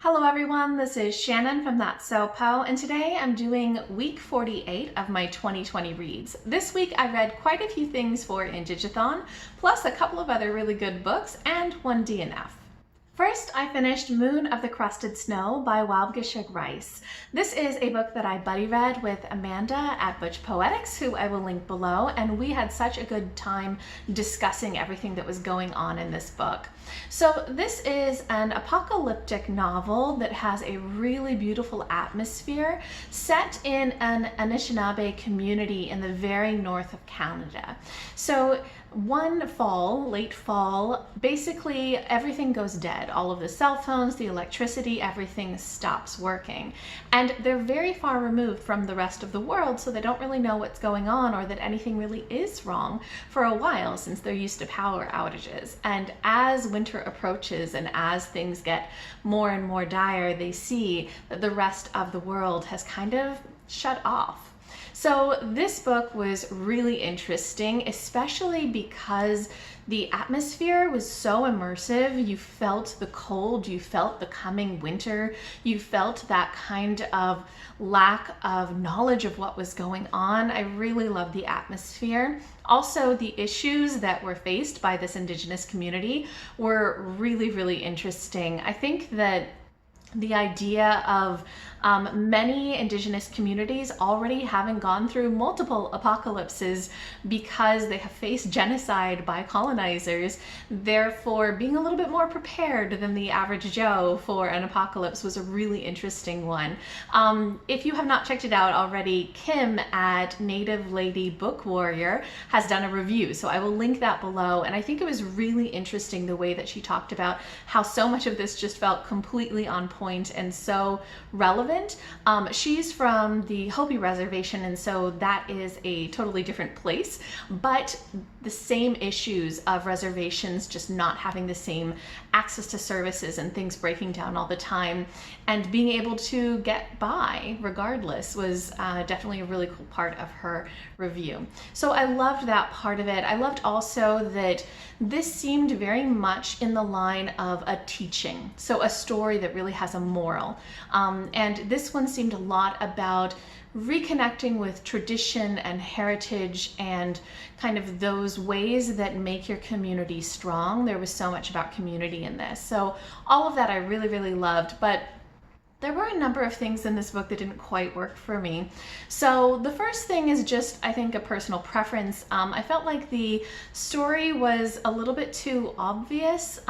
Hello everyone, this is Shannon from That's So Po, and today I'm doing week 48 of my 2020 reads. This week I read quite a few things for Indigathon, plus a couple of other really good books and one DNF. First, I finished Moon of the Crusted Snow by Waubgeshig. This is a book that I buddy read with Amanda at Butch Poetics, who I will link below, and we had such a good time discussing everything that was going on in this book. So this is an apocalyptic novel that has a really beautiful atmosphere set in an Anishinaabe community in the very north of Canada. So one fall, late fall, basically everything goes dead. All of the cell phones, the electricity, everything stops working. And they're very far removed from the rest of the world, so they don't really know what's going on or that anything really is wrong for a while, since they're used to power outages. And as winter approaches and as things get more and more dire, they see that the rest of the world has kind of shut off. So this book was really interesting, especially because the atmosphere was so immersive. You felt the cold, you felt the coming winter, you felt that kind of lack of knowledge of what was going on. I really loved the atmosphere. Also, the issues that were faced by this Indigenous community were really, really interesting. I think that the idea of many Indigenous communities already having gone through multiple apocalypses because they have faced genocide by colonizers, therefore being a little bit more prepared than the average Joe for an apocalypse was a really interesting one. If you have not checked it out already, Kim at Native Lady Book Warrior has done a review, so I will link that below, and I think it was really interesting the way that she talked about how so much of this just felt completely on point and so relevant. She's from the Hopi Reservation, and so that is a totally different place, but the same issues of reservations just not having the same access to services and things breaking down all the time and being able to get by regardless was definitely a really cool part of her review. So I loved that part of it. I loved also that this seemed very much in the line of a teaching, so a story that really has a moral. And this one seemed a lot about reconnecting with tradition and heritage and kind of those ways that make your community strong. There was so much about community in this. So all of that I really, really loved, but there were a number of things in this book that didn't quite work for me. So the first thing is just, I think, a personal preference. I felt like the story was a little bit too obvious.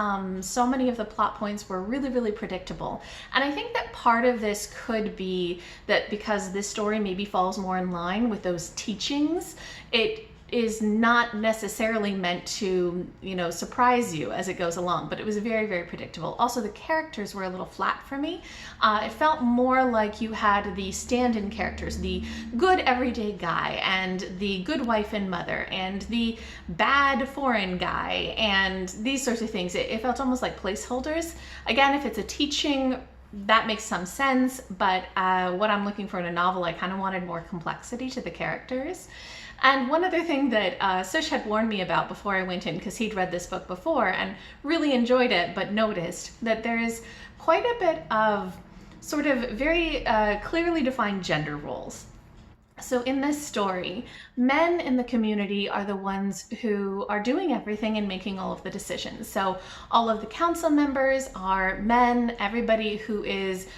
So many of the plot points were really, really predictable. And I think that part of this could be that because this story maybe falls more in line with those teachings, it is not necessarily meant to, surprise you as it goes along, but it was very, very predictable. Also, the characters were a little flat for me. It felt more like you had the stand-in characters, the good everyday guy and the good wife and mother and the bad foreign guy and these sorts of things. It felt almost like placeholders. Again, if it's a teaching, that makes some sense, but what I'm looking for in a novel, I kind of wanted more complexity to the characters. And one other thing that Sush had warned me about before I went in, because he'd read this book before and really enjoyed it, but noticed that there's quite a bit of sort of very clearly defined gender roles. So in this story, men in the community are the ones who are doing everything and making all of the decisions. So all of the council members are men, everybody who is,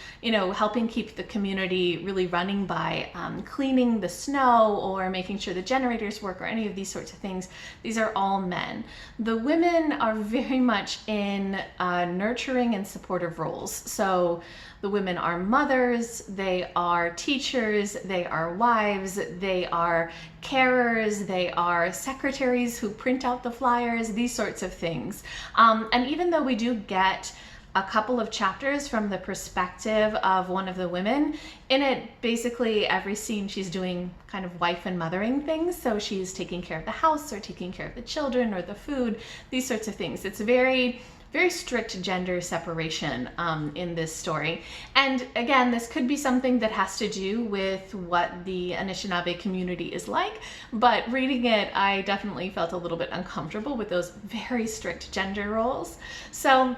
helping keep the community really running by cleaning the snow or making sure the generators work or any of these sorts of things. These are all men. The women are very much in nurturing and supportive roles. So the women are mothers, they are teachers, they are wives, they are carers, they are secretaries who print out the flyers, these sorts of things. And even though we do get a couple of chapters from the perspective of one of the women, in it, basically every scene she's doing kind of wife and mothering things. So she's taking care of the house or taking care of the children or the food, these sorts of things. It's very strict gender separation in this story. And again, this could be something that has to do with what the Anishinaabe community is like, but reading it, I definitely felt a little bit uncomfortable with those very strict gender roles. So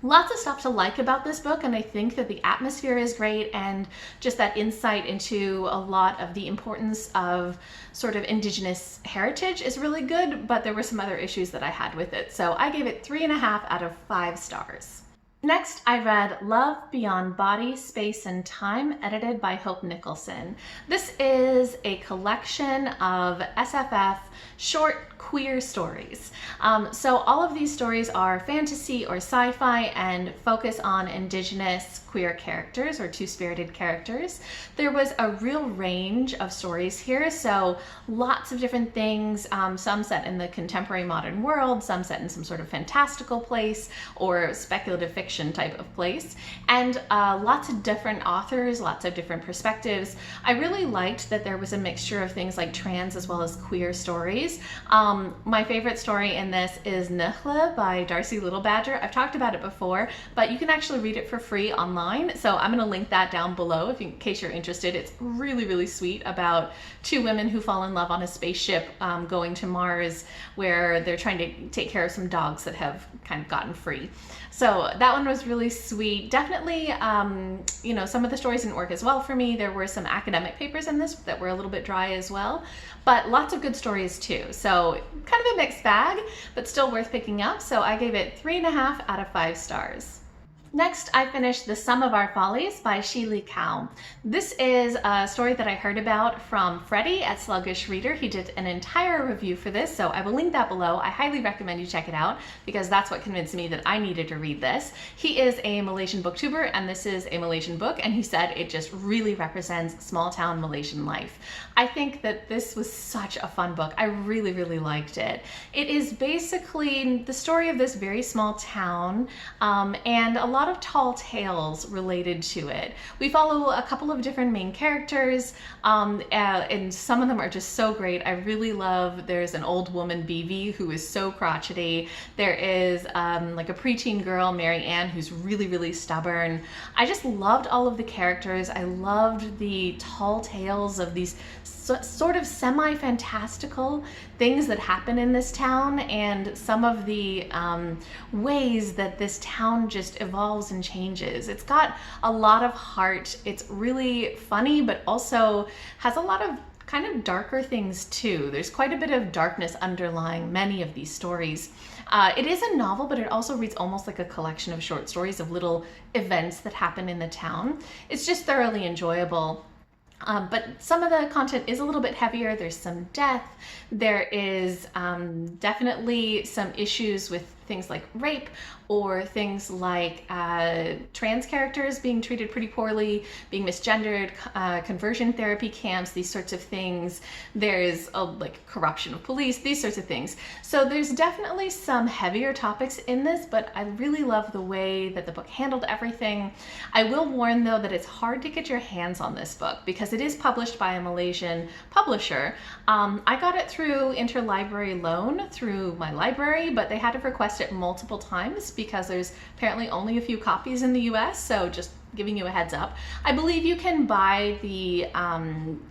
Lots of stuff to like about this book, and I think that the atmosphere is great, and just that insight into a lot of the importance of sort of Indigenous heritage is really good, but there were some other issues that I had with it. So I gave it 3.5 out of 5 stars. Next, I read Love Beyond Body, Space, and Time, edited by Hope Nicholson. This is a collection of SFF short queer stories. So all of these stories are fantasy or sci-fi and focus on Indigenous queer characters or two-spirited characters. There was a real range of stories here, so lots of different things, some set in the contemporary modern world, some set in some sort of fantastical place or speculative fiction type of place, and lots of different authors, lots of different perspectives. I really liked that there was a mixture of things like trans as well as queer stories. My favorite story in this is Nicholson by Darcie Little Badger. I've talked about it before, but you can actually read it for free online, so I'm going to link that down below in case you're interested. It's really, really sweet about two women who fall in love on a spaceship going to Mars, where they're trying to take care of some dogs that have kind of gotten free. So that one was really sweet. Definitely, you know, some of the stories didn't work as well for me. There were some academic papers in this that were a little bit dry as well, but lots of good stories too. So kind of a mixed bag, but still worth picking up. So I gave it 3.5 out of 5 stars. Next, I finished The Sum of Our Follies by Shih-Li Kow. This is a story that I heard about from Freddie at Sluggish Reader. He did an entire review for this, so I will link that below. I highly recommend you check it out because that's what convinced me that I needed to read this. He is a Malaysian booktuber, and this is a Malaysian book, and he said it just really represents small town Malaysian life. I think that this was such a fun book. I really, really liked it. It is basically the story of this very small town, and a lot of tall tales related to it. We follow a couple of different main characters, and some of them are just so great. I really love, there's an old woman, BV, who is so crotchety. There is like a preteen girl, Mary Ann, who's really, really stubborn. I just loved all of the characters. I loved the tall tales of these sort of semi-fantastical things that happen in this town, and some of the ways that this town just evolves and changes. It's got a lot of heart. It's really funny, but also has a lot of kind of darker things too. There's quite a bit of darkness underlying many of these stories. It is a novel, but it also reads almost like a collection of short stories of little events that happen in the town. It's just thoroughly enjoyable. But some of the content is a little bit heavier. There's some death. There is definitely some issues with things like rape, or things like trans characters being treated pretty poorly, being misgendered, conversion therapy camps, these sorts of things. There's like corruption of police, these sorts of things. So there's definitely some heavier topics in this, but I really love the way that the book handled everything. I will warn though that it's hard to get your hands on this book because it is published by a Malaysian publisher. I got it through interlibrary loan through my library, but they had to request it multiple times because there's apparently only a few copies in the US, so just giving you a heads up. I believe you can buy the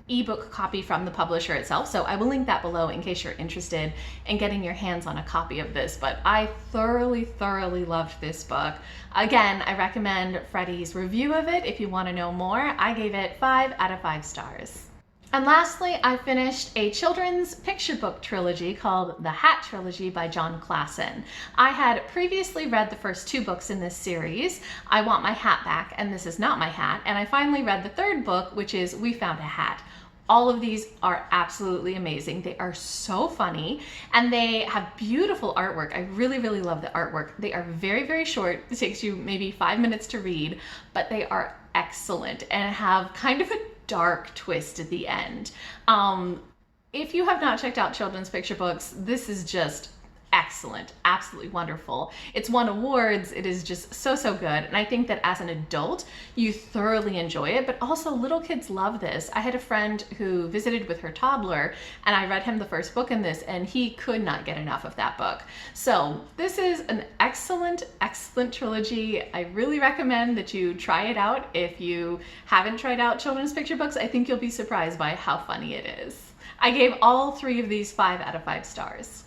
ebook copy from the publisher itself, so I will link that below in case you're interested in getting your hands on a copy of this, but I thoroughly loved this book. Again, I recommend Freddie's review of it if you want to know more. I gave it 5 out of 5 stars. And lastly, I finished a children's picture book trilogy called The Hat Trilogy by John Klassen. I had previously read the first 2 books in this series, I Want My Hat Back and This Is Not My Hat, and I finally read the 3rd book, which is We Found a Hat. All of these are absolutely amazing. They are so funny, and they have beautiful artwork. I really love the artwork. They are very short. It takes you maybe 5 minutes to read, but they are excellent and have kind of a dark twist at the end. If you have not checked out children's picture books, this is just excellent, absolutely wonderful. It's won awards. It is just so good, and I think that as an adult you thoroughly enjoy it, but also little kids love this. I had a friend who visited with her toddler, and I read him the first book in this, and he could not get enough of that book. So this is an excellent trilogy. I really recommend that you try it out. If you haven't tried out children's picture books, I think you'll be surprised by how funny it is. I gave all 3 of these 5 out of 5 stars.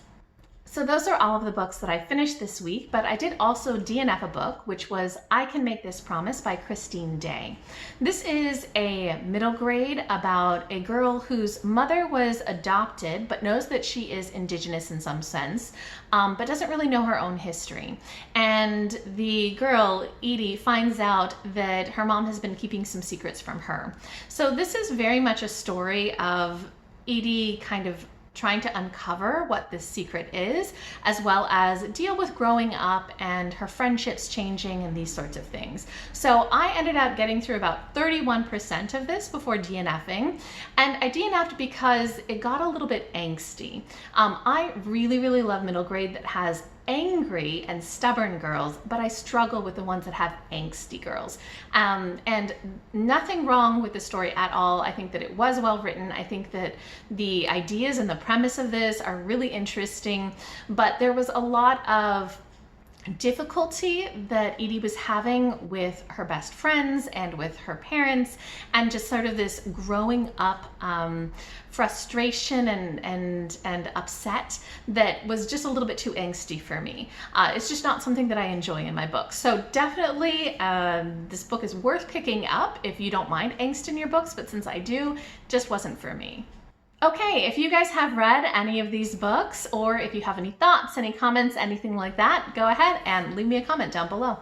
So those are all of the books that I finished this week, but I did also DNF a book, which was I Can Make This Promise by Christine Day. This is a middle grade about a girl whose mother was adopted, but knows that she is Indigenous in some sense, but doesn't really know her own history. And the girl, Edie, finds out that her mom has been keeping some secrets from her. So this is very much a story of Edie kind of trying to uncover what this secret is, as well as deal with growing up and her friendships changing and these sorts of things. So I ended up getting through about 31% of this before DNFing, and I DNF'd because it got a little bit angsty. I really love middle grade that has angry and stubborn girls, but I struggle with the ones that have angsty girls. And nothing wrong with the story at all. I think that it was well written. I think that the ideas and the premise of this are really interesting, but there was a lot of difficulty that Edie was having with her best friends and with her parents, and just sort of this growing up frustration and upset that was just a little bit too angsty for me. It's just not something that I enjoy in my books. So definitely this book is worth picking up if you don't mind angst in your books, but since I do, just wasn't for me. Okay, if you guys have read any of these books, or if you have any thoughts, any comments, anything like that, go ahead and leave me a comment down below.